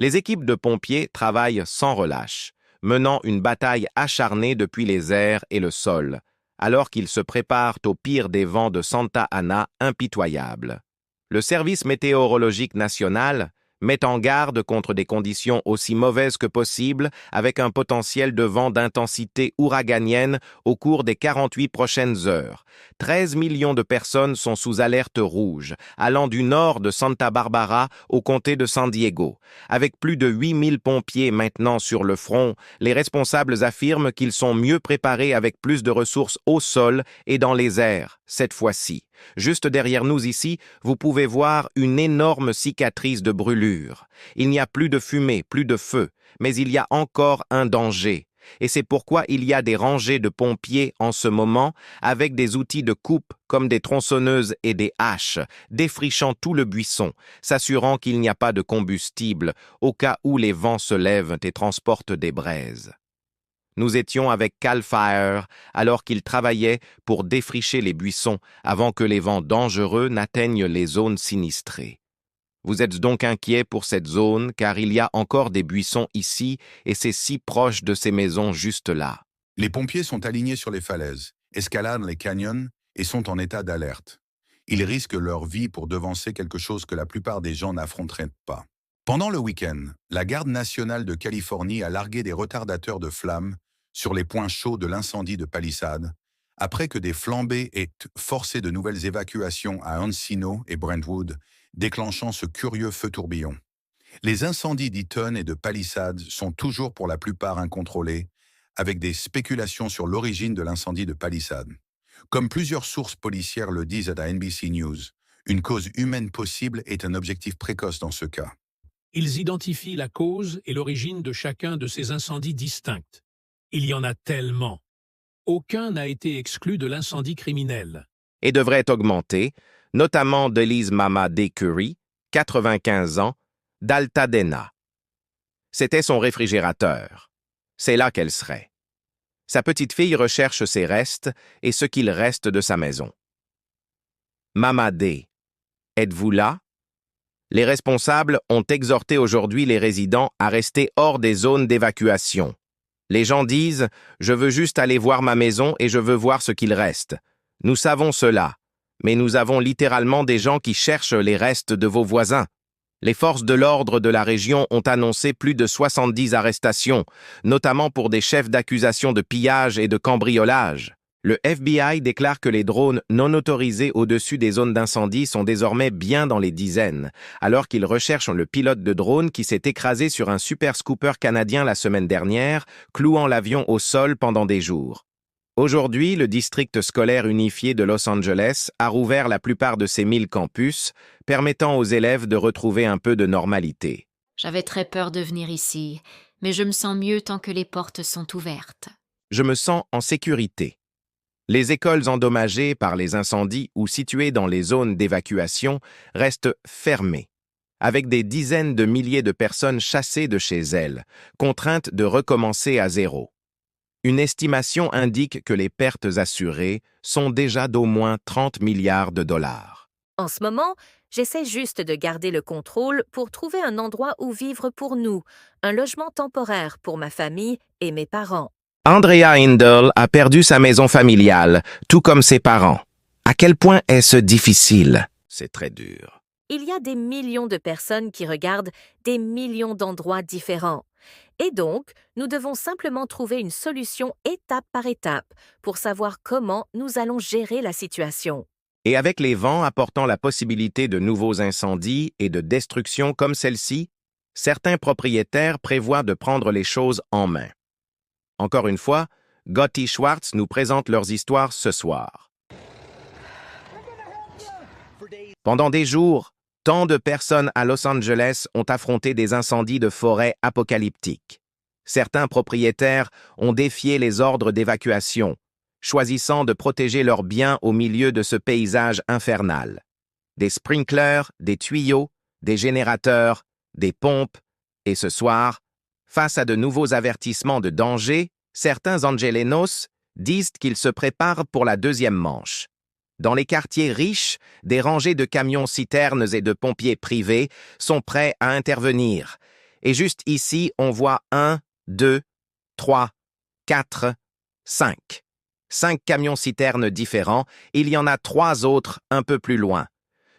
Les équipes de pompiers travaillent sans relâche, menant une bataille acharnée depuis les airs et le sol, alors qu'ils se préparent au pire des vents de Santa Ana impitoyables. Le Service météorologique national met en garde contre des conditions aussi mauvaises que possible avec un potentiel de vent d'intensité ouraganienne au cours des 48 prochaines heures. 13 millions de personnes sont sous alerte rouge, allant du nord de Santa Barbara au comté de San Diego. Avec plus de 8000 pompiers maintenant sur le front, les responsables affirment qu'ils sont mieux préparés avec plus de ressources au sol et dans les airs, cette fois-ci. Juste derrière nous ici, vous pouvez voir une énorme cicatrice de brûlure. Il n'y a plus de fumée, plus de feu, mais il y a encore un danger. Et c'est pourquoi il y a des rangées de pompiers en ce moment, avec des outils de coupe comme des tronçonneuses et des haches, défrichant tout le buisson, s'assurant qu'il n'y a pas de combustible, au cas où les vents se lèvent et transportent des braises. Nous étions avec Cal Fire alors qu'ils travaillaient pour défricher les buissons avant que les vents dangereux n'atteignent les zones sinistrées. Vous êtes donc inquiet pour cette zone car il y a encore des buissons ici et c'est si proche de ces maisons juste là. Les pompiers sont alignés sur les falaises, escaladent les canyons et sont en état d'alerte. Ils risquent leur vie pour devancer quelque chose que la plupart des gens n'affronteraient pas. Pendant le week-end, la Garde nationale de Californie a largué des retardateurs de flammes sur les points chauds de l'incendie de Palisades, après que des flambées aient forcé de nouvelles évacuations à Encino et Brentwood, déclenchant ce curieux feu tourbillon. Les incendies d'Eaton et de Palisades sont toujours pour la plupart incontrôlés, avec des spéculations sur l'origine de l'incendie de Palisades. Comme plusieurs sources policières le disent à NBC News, une cause humaine possible est un objectif précoce dans ce cas. Ils identifient la cause et l'origine de chacun de ces incendies distincts. Il y en a tellement. Aucun n'a été exclu de l'incendie criminel. Et devrait augmenter, notamment d'Elise Mama D. Curry, 95 ans, d'Altadena. C'était son réfrigérateur. C'est là qu'elle serait. Sa petite fille recherche ses restes et ce qu'il reste de sa maison. Mama D. Êtes-vous là? Les responsables ont exhorté aujourd'hui les résidents à rester hors des zones d'évacuation. Les gens disent « Je veux juste aller voir ma maison et je veux voir ce qu'il reste ». Nous savons cela, mais nous avons littéralement des gens qui cherchent les restes de vos voisins. Les forces de l'ordre de la région ont annoncé plus de 70 arrestations, notamment pour des chefs d'accusation de pillage et de cambriolage. Le FBI déclare que les drones non autorisés au-dessus des zones d'incendie sont désormais bien dans les dizaines, alors qu'ils recherchent le pilote de drone qui s'est écrasé sur un super scooper canadien la semaine dernière, clouant l'avion au sol pendant des jours. Aujourd'hui, le district scolaire unifié de Los Angeles a rouvert la plupart de ses 1000 campus, permettant aux élèves de retrouver un peu de normalité. J'avais très peur de venir ici, mais je me sens mieux tant que les portes sont ouvertes. Je me sens en sécurité. Les écoles endommagées par les incendies ou situées dans les zones d'évacuation restent fermées, avec des dizaines de milliers de personnes chassées de chez elles, contraintes de recommencer à zéro. Une estimation indique que les pertes assurées sont déjà d'au moins 30 milliards de dollars. En ce moment, j'essaie juste de garder le contrôle pour trouver un endroit où vivre pour nous, un logement temporaire pour ma famille et mes parents. Andrea Hindle a perdu sa maison familiale, tout comme ses parents. À quel point est-ce difficile? C'est très dur. Il y a des millions de personnes qui regardent des millions d'endroits différents. Et donc, nous devons simplement trouver une solution étape par étape pour savoir comment nous allons gérer la situation. Et avec les vents apportant la possibilité de nouveaux incendies et de destruction comme celle-ci, certains propriétaires prévoient de prendre les choses en main. Encore une fois, Gotti Schwartz nous présente leurs histoires ce soir. Pendant des jours, tant de personnes à Los Angeles ont affronté des incendies de forêt apocalyptiques. Certains propriétaires ont défié les ordres d'évacuation, choisissant de protéger leurs biens au milieu de ce paysage infernal. Des sprinklers, des tuyaux, des générateurs, des pompes, et ce soir, face à de nouveaux avertissements de danger, certains angelenos disent qu'ils se préparent pour la deuxième manche. Dans les quartiers riches, des rangées de camions-citernes et de pompiers privés sont prêts à intervenir. Et juste ici, on voit 1, 2, 3, 4, 5. 5 camions-citernes différents, il y en a 3 autres un peu plus loin.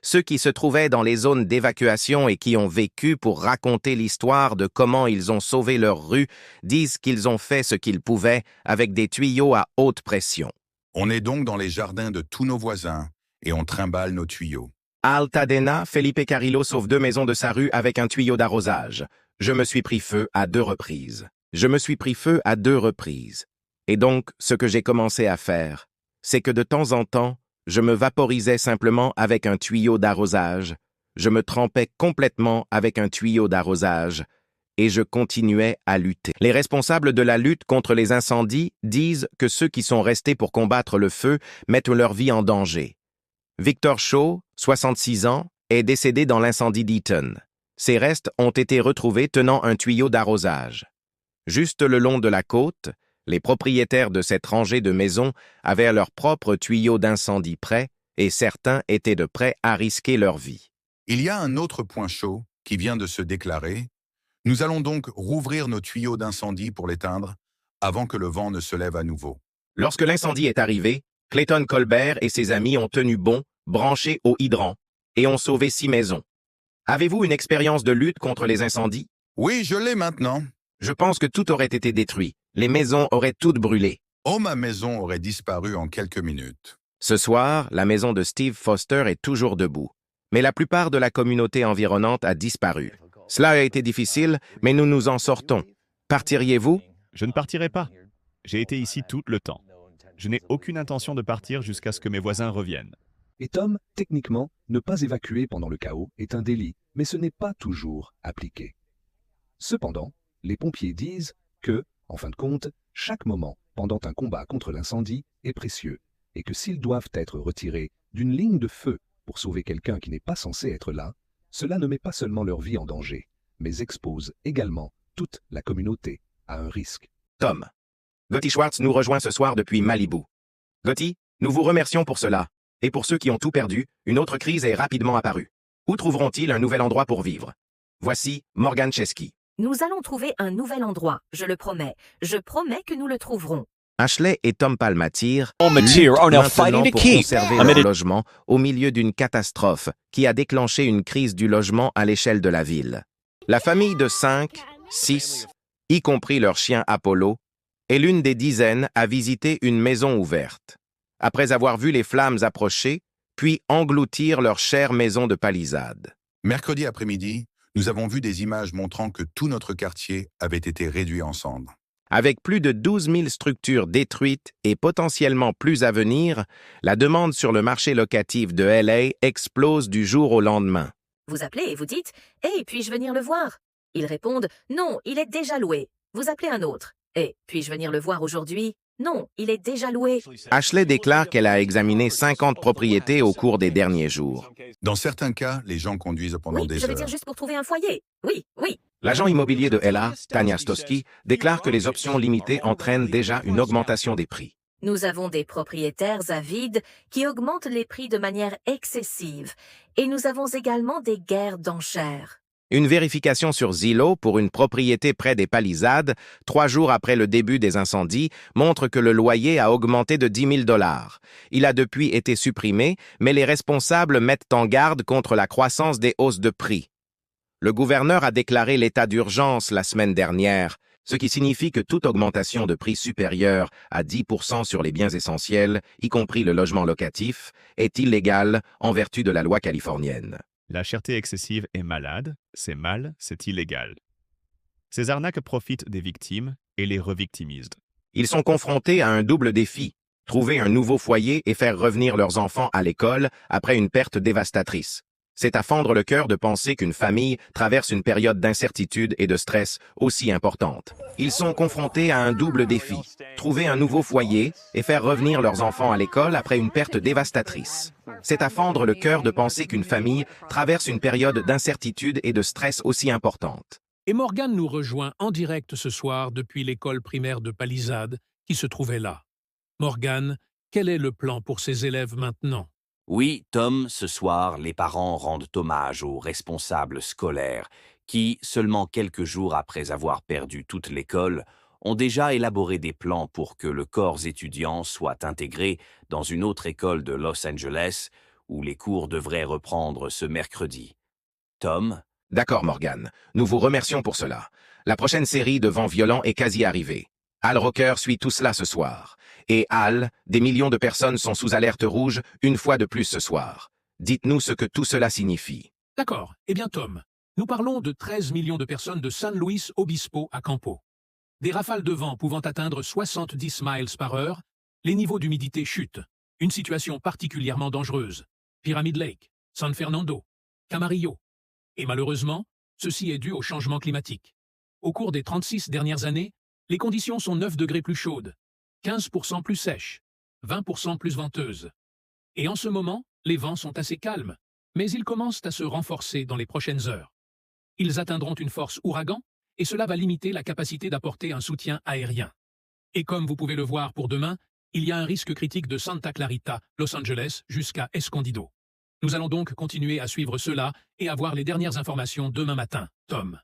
Ceux qui se trouvaient dans les zones d'évacuation et qui ont vécu pour raconter l'histoire de comment ils ont sauvé leur rue disent qu'ils ont fait ce qu'ils pouvaient avec des tuyaux à haute pression. On est donc dans les jardins de tous nos voisins et on trimballe nos tuyaux. À Altadena, Felipe Carrillo sauve 2 maisons de sa rue avec un tuyau d'arrosage. Je me suis pris feu à 2 reprises. Et donc, ce que j'ai commencé à faire, c'est que de temps en temps, je me vaporisais simplement avec un tuyau d'arrosage, je me trempais complètement avec un tuyau d'arrosage, et je continuais à lutter. Les responsables de la lutte contre les incendies disent que ceux qui sont restés pour combattre le feu mettent leur vie en danger. Victor Shaw, 66 ans, est décédé dans l'incendie d'Eaton. Ses restes ont été retrouvés tenant un tuyau d'arrosage. Juste le long de la côte, les propriétaires de cette rangée de maisons avaient leur propre tuyau d'incendie prêt et certains étaient de prêt à risquer leur vie. Il y a un autre point chaud qui vient de se déclarer. Nous allons donc rouvrir nos tuyaux d'incendie pour l'éteindre avant que le vent ne se lève à nouveau. Lorsque l'incendie est arrivé, Clayton Colbert et ses amis ont tenu bon, branchés au hydrant, et ont sauvé 6 maisons. Avez-vous une expérience de lutte contre les incendies? Oui, je l'ai maintenant. Je pense que tout aurait été détruit. Les maisons auraient toutes brûlé. Oh, ma maison aurait disparu en quelques minutes. Ce soir, la maison de Steve Foster est toujours debout. Mais la plupart de la communauté environnante a disparu. Cela a été difficile, mais nous nous en sortons. Partiriez-vous? Je ne partirai pas. J'ai été ici tout le temps. Je n'ai aucune intention de partir jusqu'à ce que mes voisins reviennent. Et Tom, techniquement, ne pas évacuer pendant le chaos est un délit, mais ce n'est pas toujours appliqué. Cependant, les pompiers disent que, en fin de compte, chaque moment pendant un combat contre l'incendie est précieux et que s'ils doivent être retirés d'une ligne de feu pour sauver quelqu'un qui n'est pas censé être là, cela ne met pas seulement leur vie en danger, mais expose également toute la communauté à un risque. Tom. Gotti Schwartz nous rejoint ce soir depuis Malibu. Gotti, nous vous remercions pour cela. Et pour ceux qui ont tout perdu, une autre crise est rapidement apparue. Où trouveront-ils un nouvel endroit pour vivre? Voici Morgan Chesky. Nous allons trouver un nouvel endroit, je le promets. Je promets que nous le trouverons. Ashley et Tom Palmatier Palmatier are now luttent fighting maintenant to pour keep conserver amid leur it. logement au milieu d'une catastrophe qui a déclenché une crise du logement à l'échelle de la ville. La famille de 5, 6, y compris leur chien Apollo, est l'une des dizaines à visiter une maison ouverte. Après avoir vu les flammes approcher, puis engloutir leur chère maison de palissade. Mercredi après-midi, nous avons vu des images montrant que tout notre quartier avait été réduit en cendres. Avec plus de 12 000 structures détruites et potentiellement plus à venir, la demande sur le marché locatif de LA explose du jour au lendemain. Vous appelez et vous dites « Hey, puis-je venir le voir ?» Ils répondent « Non, il est déjà loué. » Vous appelez un autre. « Hey, puis-je venir le voir aujourd'hui ?» Non, il est déjà loué. Ashley déclare qu'elle a examiné 50 propriétés au cours des derniers jours. Dans certains cas, les gens conduisent pendant Oui, des je veux heures. dire juste pour trouver un foyer. Oui, oui. L'agent immobilier de LA, Tanya Stosky, déclare que les options limitées entraînent déjà une augmentation des prix. Nous avons des propriétaires avides qui augmentent les prix de manière excessive. Et nous avons également des guerres d'enchères. Une vérification sur Zillow pour une propriété près des palissades, 3 jours après le début des incendies, montre que le loyer a augmenté de 10 000 $. Il a depuis été supprimé, mais les responsables mettent en garde contre la croissance des hausses de prix. Le gouverneur a déclaré l'état d'urgence la semaine dernière, ce qui signifie que toute augmentation de prix supérieure à 10% sur les biens essentiels, y compris le logement locatif, est illégale en vertu de la loi californienne. La cherté excessive est malade, c'est mal, c'est illégal. Ces arnaques profitent des victimes et les revictimisent. Ils sont confrontés à un double défi, trouver un nouveau foyer et faire revenir leurs enfants à l'école après une perte dévastatrice. C'est à fendre le cœur de penser qu'une famille traverse une période d'incertitude et de stress aussi importante. Ils sont confrontés à un double défi, trouver un nouveau foyer et faire revenir leurs enfants à l'école après une perte dévastatrice. C'est à fendre le cœur de penser qu'une famille traverse une période d'incertitude et de stress aussi importante. Et Morgan nous rejoint en direct ce soir depuis l'école primaire de Palisade qui se trouvait là. Morgan, quel est le plan pour ses élèves maintenant? Oui, Tom, ce soir, les parents rendent hommage aux responsables scolaires qui, seulement quelques jours après avoir perdu toute l'école, ont déjà élaboré des plans pour que le corps étudiant soit intégré dans une autre école de Los Angeles, où les cours devraient reprendre ce mercredi. Tom, D'accord, Morgan. Nous vous remercions pour cela. La prochaine série de Vents violents est quasi arrivée. Al Roker suit tout cela ce soir. Et Al, des millions de personnes sont sous alerte rouge une fois de plus ce soir. Dites-nous ce que tout cela signifie. D'accord. Eh bien, Tom, nous parlons de 13 millions de personnes de San Luis Obispo à Campo. Des rafales de vent pouvant atteindre 70 miles par heure, les niveaux d'humidité chutent. Une situation particulièrement dangereuse. Pyramid Lake, San Fernando, Camarillo. Et malheureusement, ceci est dû au changement climatique. Au cours des 36 dernières années, les conditions sont 9 degrés plus chaudes, 15% plus sèches, 20% plus venteuses. Et en ce moment, les vents sont assez calmes, mais ils commencent à se renforcer dans les prochaines heures. Ils atteindront une force ouragan, et cela va limiter la capacité d'apporter un soutien aérien. Et comme vous pouvez le voir pour demain, il y a un risque critique de Santa Clarita, Los Angeles, jusqu'à Escondido. Nous allons donc continuer à suivre cela et avoir les dernières informations demain matin, Tom.